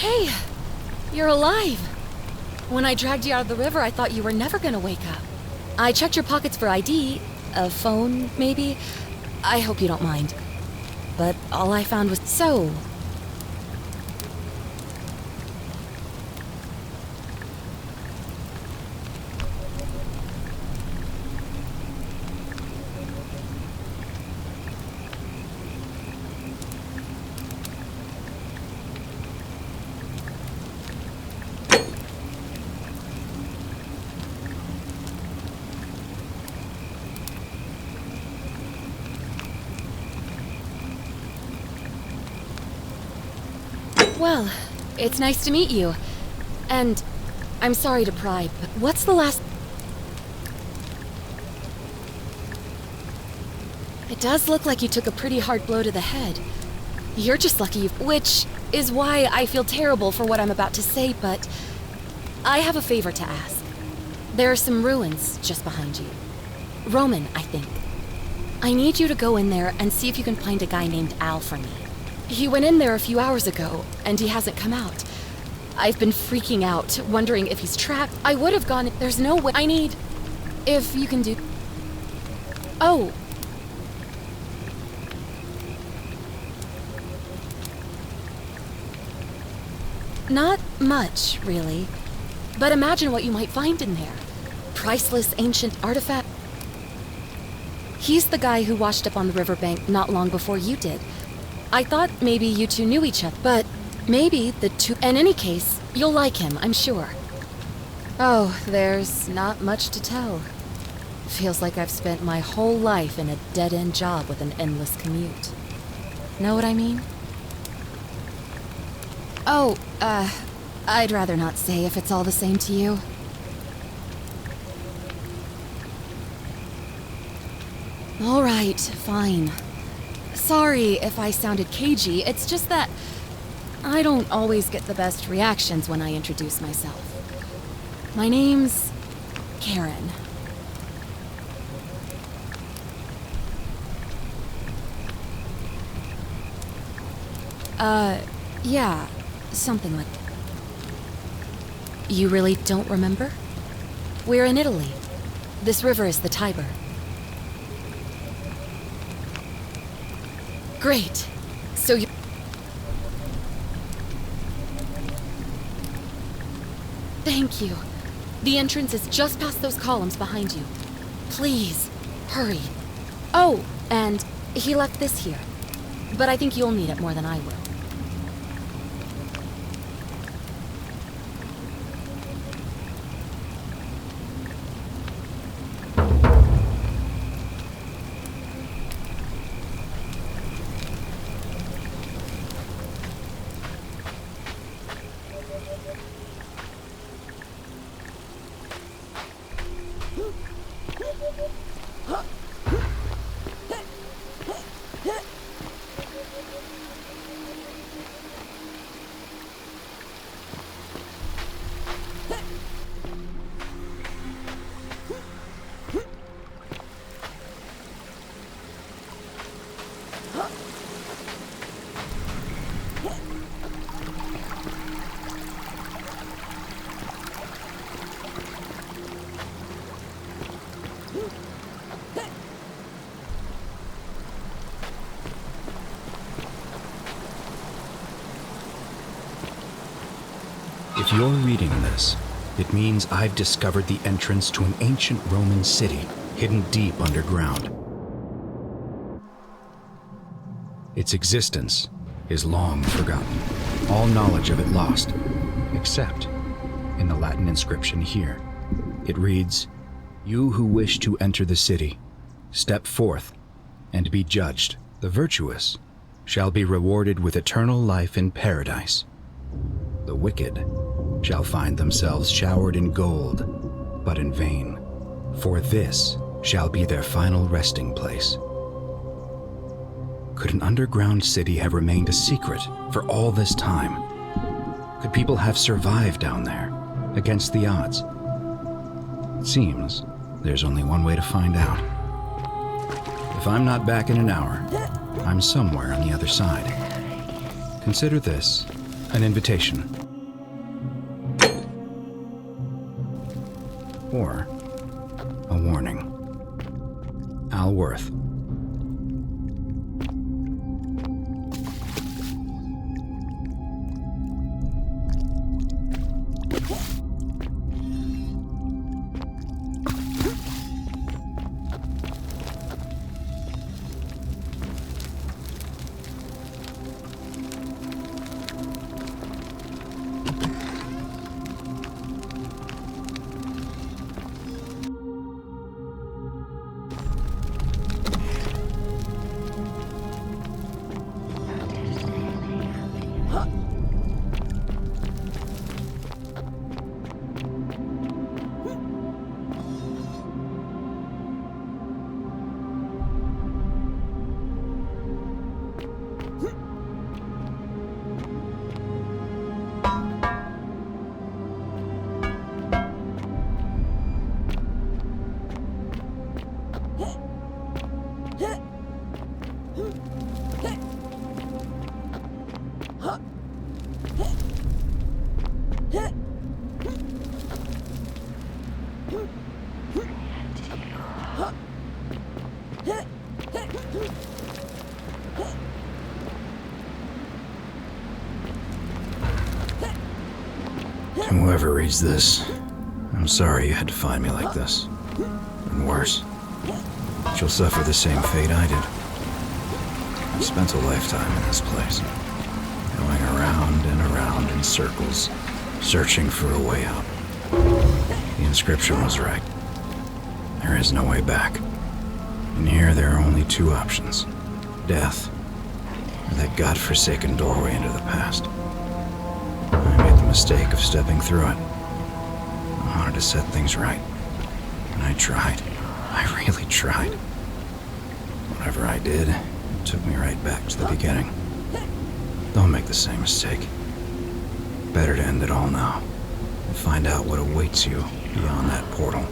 Hey, you're alive. When I dragged you out of the river, I thought you were never gonna wake up. I checked your pockets for ID, a phone, maybe. I hope you don't mind. But all I found was so. Well, it's nice to meet you. And I'm sorry to pry, but what's the last... It does look like you took a pretty hard blow to the head. You're just lucky which is why I feel terrible for what I'm about to say, but I have a favor to ask. There are some ruins just behind you. Roman, I think. I need you to go in there and see if you can find a guy named Al for me. He went in there a few hours ago, and he hasn't come out. I've been freaking out, wondering if he's trapped. I would have gone... There's no way... I need... If you can do... Oh. Not much, really. But imagine what you might find in there. Priceless ancient artifact. He's the guy who washed up on the riverbank not long before you did. I thought maybe you two knew each other, but maybe the two... In any case, you'll like him, I'm sure. Oh, there's not much to tell. Feels like I've spent my whole life in a dead-end job with an endless commute. Know what I mean? Oh, I'd rather not say if it's all the same to you. All right, fine. Sorry if I sounded cagey, it's just that I don't always get the best reactions when I introduce myself. My name's Karen. Yeah, something like that. You really don't remember? We're in Italy. This river is the Tiber. Great. So you... Thank you. The entrance is just past those columns behind you. Please, hurry. Oh, and he left this here. But I think you'll need it more than I will. If you're reading this, it means I've discovered the entrance to an ancient Roman city hidden deep underground. Its existence is long forgotten, all knowledge of it lost, except in the Latin inscription here. It reads, "You who wish to enter the city, step forth and be judged. The virtuous shall be rewarded with eternal life in paradise. The wicked shall find themselves showered in gold, but in vain, for this shall be their final resting place." Could an underground city have remained a secret for all this time? Could people have survived down there, against the odds? It seems there's only one way to find out. If I'm not back in an hour, I'm somewhere on the other side. Consider this An invitation. Or a warning. Al Worth. Whoever reads this, I'm sorry you had to find me like this. And worse, she'll suffer the same fate I did. I've spent a lifetime in this place, going around and around in circles, searching for a way out. The inscription was right. There is no way back. And here there are only two options: death, or that godforsaken doorway into the past. I made the mistake of stepping through it. I wanted to set things right. And I tried. I really tried. Whatever I did, it took me right back to the beginning. Don't make the same mistake. Better to end it all now and find out what awaits you beyond that portal.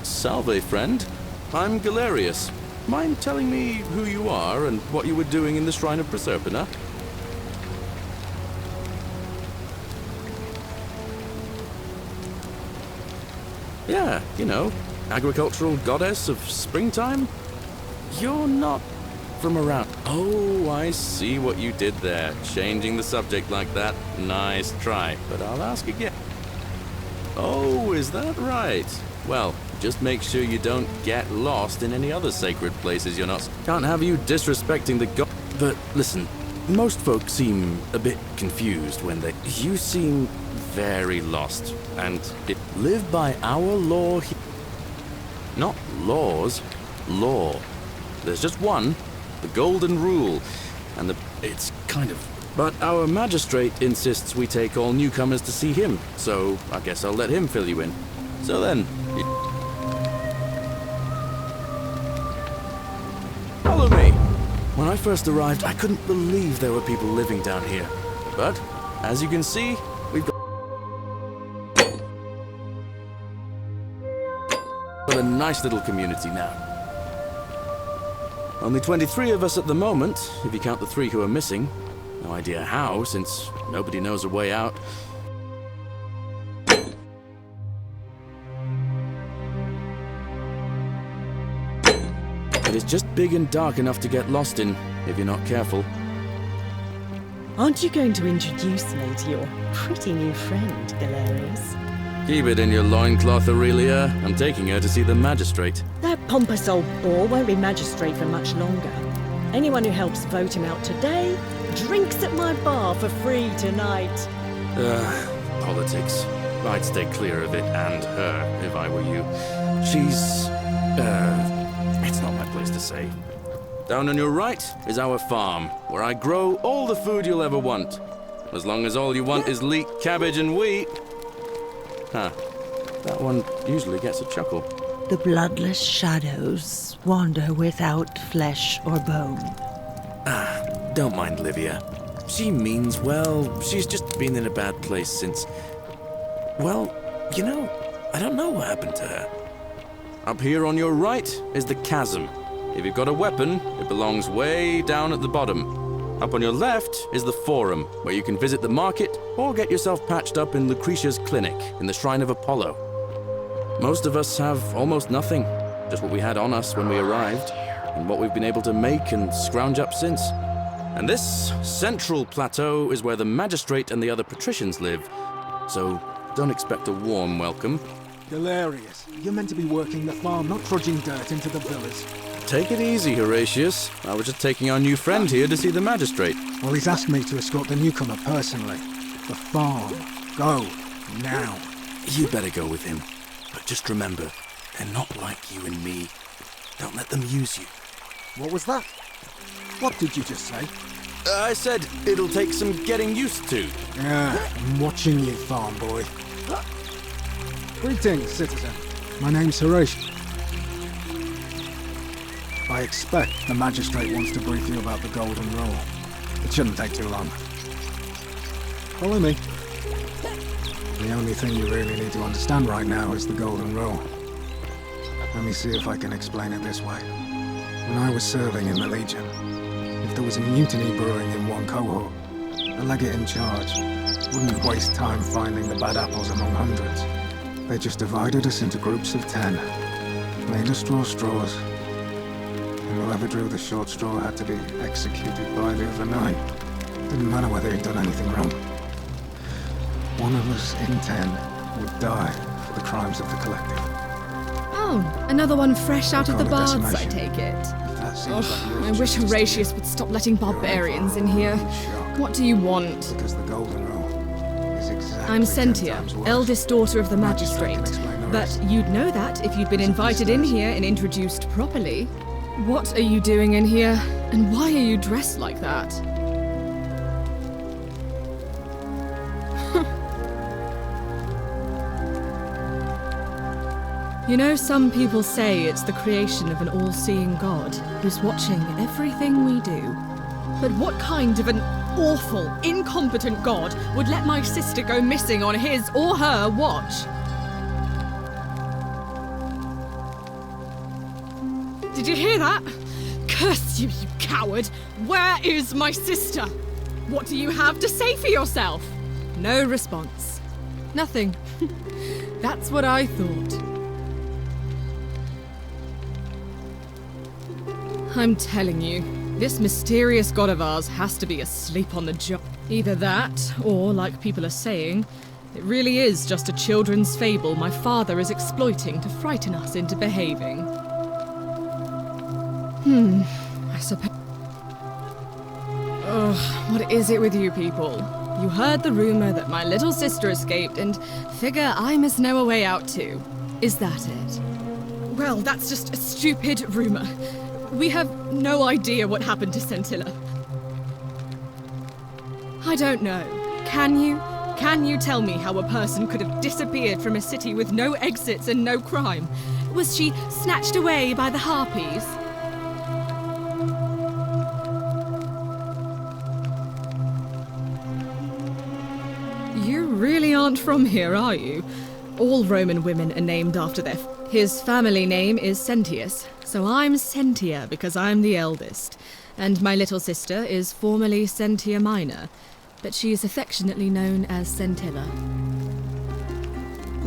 Salve, friend. I'm Galerius. Mind telling me who you are and what you were doing in the Shrine of Proserpina? Yeah, you know, agricultural goddess of springtime? You're not from around... Oh, I see what you did there. Changing the subject like that. Nice try, but I'll ask again. Oh, is that right? Well, just make sure you don't get lost in any other sacred places you're not... Can't have you disrespecting the god... But listen, most folks seem a bit confused when they... You seem very lost, and it live by our law here. Not laws, law. There's just one, the golden rule, and it's kind of... But our magistrate insists we take all newcomers to see him, so I guess I'll let him fill you in. So then... Follow me. When I I first arrived, I couldn't believe there were people living down here. But, as you can see, we've got a nice little community now. Only 23 of us at the moment, if you count the 3 who are missing. No idea how, since nobody knows a way out. It is just big and dark enough to get lost in, if you're not careful. Aren't you going to introduce me to your pretty new friend, Galerius? Keep it in your loincloth, Aurelia. I'm taking her to see the magistrate. That pompous old bore won't be magistrate for much longer. Anyone who helps vote him out today drinks at my bar for free tonight. Politics. I'd stay clear of it and her, if I were you. She's... it's not my place to say. Down on your right is our farm, where I grow all the food you'll ever want. As long as all you want is leek, cabbage, and wheat. Huh. That one usually gets a chuckle. The bloodless shadows wander without flesh or bone. Don't mind Livia. She means well. She's just been in a bad place since... Well, you know, I don't know what happened to her. Up here on your right is the chasm. If you've got a weapon, it belongs way down at the bottom. Up on your left is the forum, where you can visit the market or get yourself patched up in Lucretia's clinic in the Shrine of Apollo. Most of us have almost nothing, just what we had on us when we arrived, and what we've been able to make and scrounge up since. And this central plateau is where the magistrate and the other patricians live, so don't expect a warm welcome. Galerius, you're meant to be working the farm, not trudging dirt into the villas. Take it easy, Horatius. I was just taking our new friend here to see the magistrate. Well, he's asked me to escort the newcomer personally. The farm. Go. Now. You better go with him. But just remember, they're not like you and me. Don't let them use you. What was that? What did you just say? I said it'll take some getting used to. Yeah, I'm watching you, farm boy. Greetings, citizen. My name's Horatius. I expect the magistrate wants to brief you about the Golden Rule. It shouldn't take too long. Follow me. The only thing you really need to understand right now is the Golden Rule. Let me see if I can explain it this way. When I was serving in the Legion, if there was a mutiny brewing in one cohort, the legate in charge wouldn't waste time finding the bad apples among hundreds. They just divided us into groups of 10, made us draw straws, and whoever drew the short straw had to be executed by the other 9. Didn't matter whether he'd done anything wrong. One of us in 10 would die for the crimes of the collective. Oh, another one fresh out of the Call it baths, I decimation. take it. That seems like yours I wish just Horatius would stop letting barbarians in here. shock. What do you want? Because the Golden Rule is exactly I'm 10 Sentia, times worse. eldest daughter of the Magistrate can magistrate. explain the But rest. you'd know that if you'd been It's a invited in business. here and introduced properly. What are you doing in here? And why are you dressed like that? You know, some people say it's the creation of an all-seeing God who's watching everything we do. But what kind of an awful, incompetent God would let my sister go missing on his or her watch? Did you hear that? Curse you, you coward! Where is my sister? What do you have to say for yourself? No response. Nothing. That's what I thought. I'm telling you, this mysterious god of ours has to be asleep on the job. Either that, or, like people are saying, it really is just a children's fable my father is exploiting to frighten us into behaving. I suppose... Ugh, what is it with you people? You heard the rumor that my little sister escaped and figure I must know a way out too. Is that it? Well, that's just a stupid rumor. We have no idea what happened to Scintilla. I don't know. Can you? Can you tell me how a person could have disappeared from a city with no exits and no crime? Was she snatched away by the harpies? aren't from here, are you? All Roman women are named after their... His family name is Sentius, so I'm Sentia because I'm the eldest. And my little sister is formerly Sentia Minor, but she is affectionately known as Sentilla.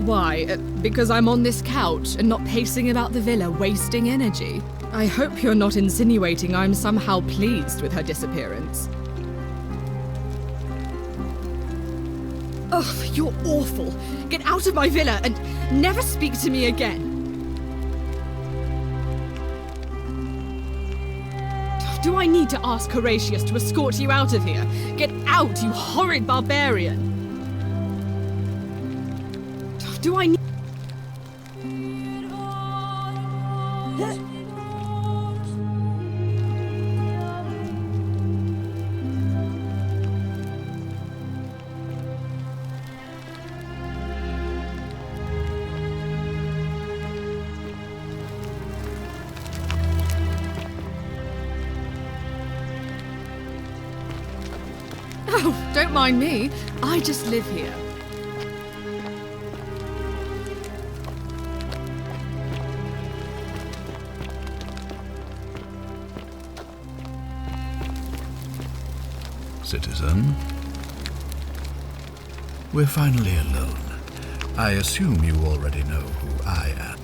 Why? Because I'm on this couch and not pacing about the villa, wasting energy? I hope you're not insinuating I'm somehow pleased with her disappearance. Ugh, you're awful. Get out of my villa and never speak to me again. Do I need to ask Horatius to escort you out of here? Get out, you horrid barbarian! Do I need... Oh, don't mind me. I just live here. Citizen, we're finally alone. I assume you already know who I am.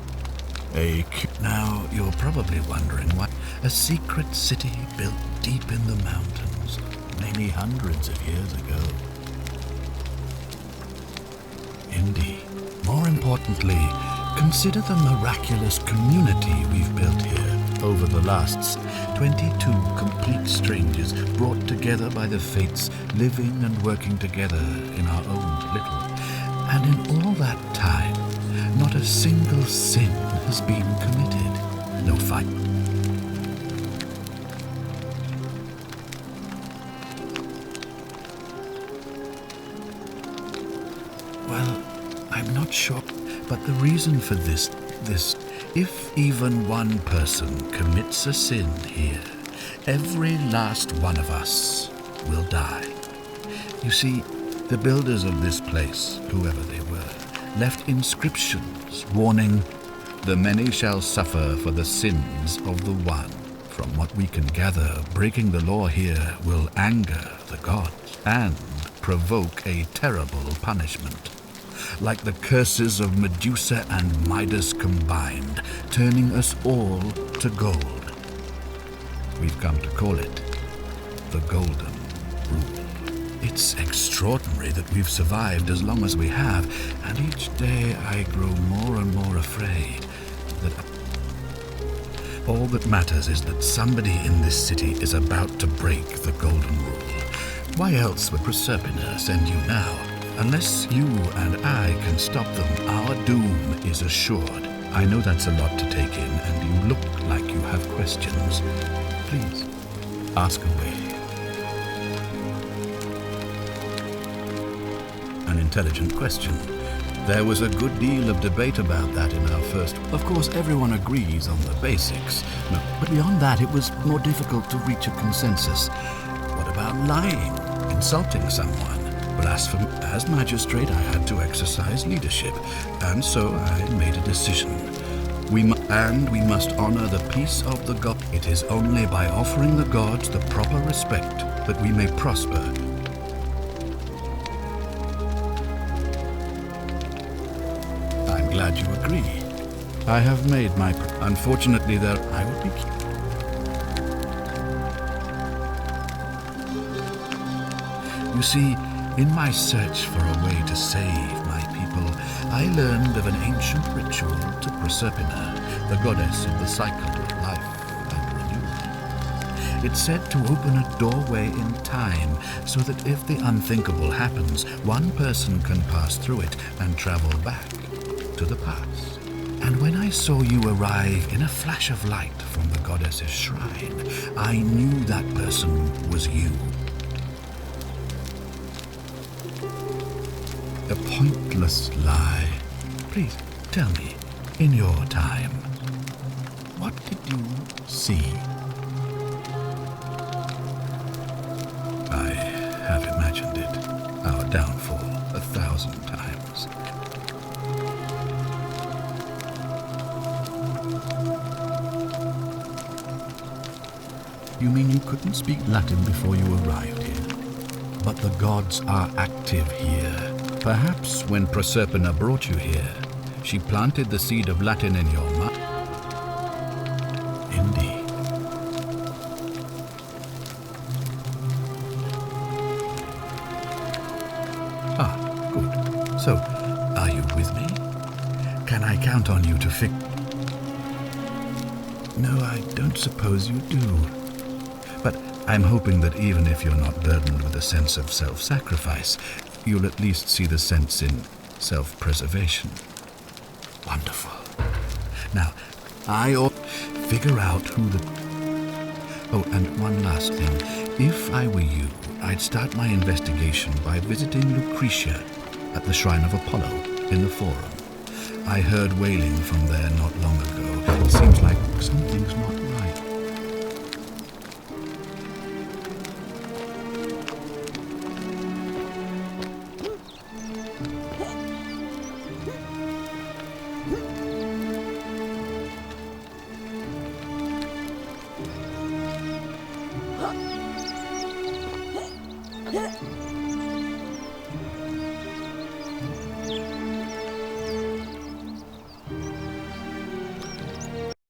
Now, you're probably wondering why a secret city built deep in the mountains, many hundreds of years ago. Indeed. More importantly, consider the miraculous community we've built here over the last 22 complete strangers brought together by the fates, living and working together in our own little. And in all that time, not a single sin has been committed. No fight. Well, I'm not sure, but the reason for this, if even one person commits a sin here, every last one of us will die. You see, the builders of this place, whoever they were, left inscriptions warning, "The many shall suffer for the sins of the one." From what we can gather, breaking the law here will anger the gods and provoke a terrible punishment. Like the curses of Medusa and Midas combined, turning us all to gold. We've come to call it the Golden Rule. It's extraordinary that we've survived as long as we have, and each day I grow more and more afraid that all that matters is that somebody in this city is about to break the Golden Rule. Why else would Proserpina send you now? Unless you and I can stop them, our doom is assured. I know that's a lot to take in, and you look like you have questions. Please, ask away. An intelligent question. There was a good deal of debate about that in our first... Of course, everyone agrees on the basics. No, but beyond that, it was more difficult to reach a consensus. What about lying? Insulting someone? Blasphemy. As magistrate, I had to exercise leadership, and so I made a decision. We must honor the peace of the god. It is only by offering the gods the proper respect that we may prosper. I'm glad you agree. I have made my... Unfortunately, there... I would be... You see, in my search for a way to save my people, I learned of an ancient ritual to Proserpina, the goddess of the cycle of life and renewal. It's said to open a doorway in time, so that if the unthinkable happens, one person can pass through it and travel back to the past. And when I saw you arrive in a flash of light from the goddess's shrine, I knew that person was you. A pointless lie. Please, tell me, in your time, what did you see? I have imagined it, our downfall, 1,000 times. You mean you couldn't speak Latin before you arrived here? But the gods are active here. Perhaps when Proserpina brought you here, she planted the seed of Latin in your mind. Indeed. Ah, good. So, are you with me? Can I count on you to fix... No, I don't suppose you do. But I'm hoping that even if you're not burdened with a sense of self-sacrifice, you'll at least see the sense in self-preservation. Wonderful. Now, I ought to figure out who the... Oh, and one last thing. If I were you, I'd start my investigation by visiting Lucretia at the Shrine of Apollo in the Forum. I heard wailing from there not long ago. It seems like something's not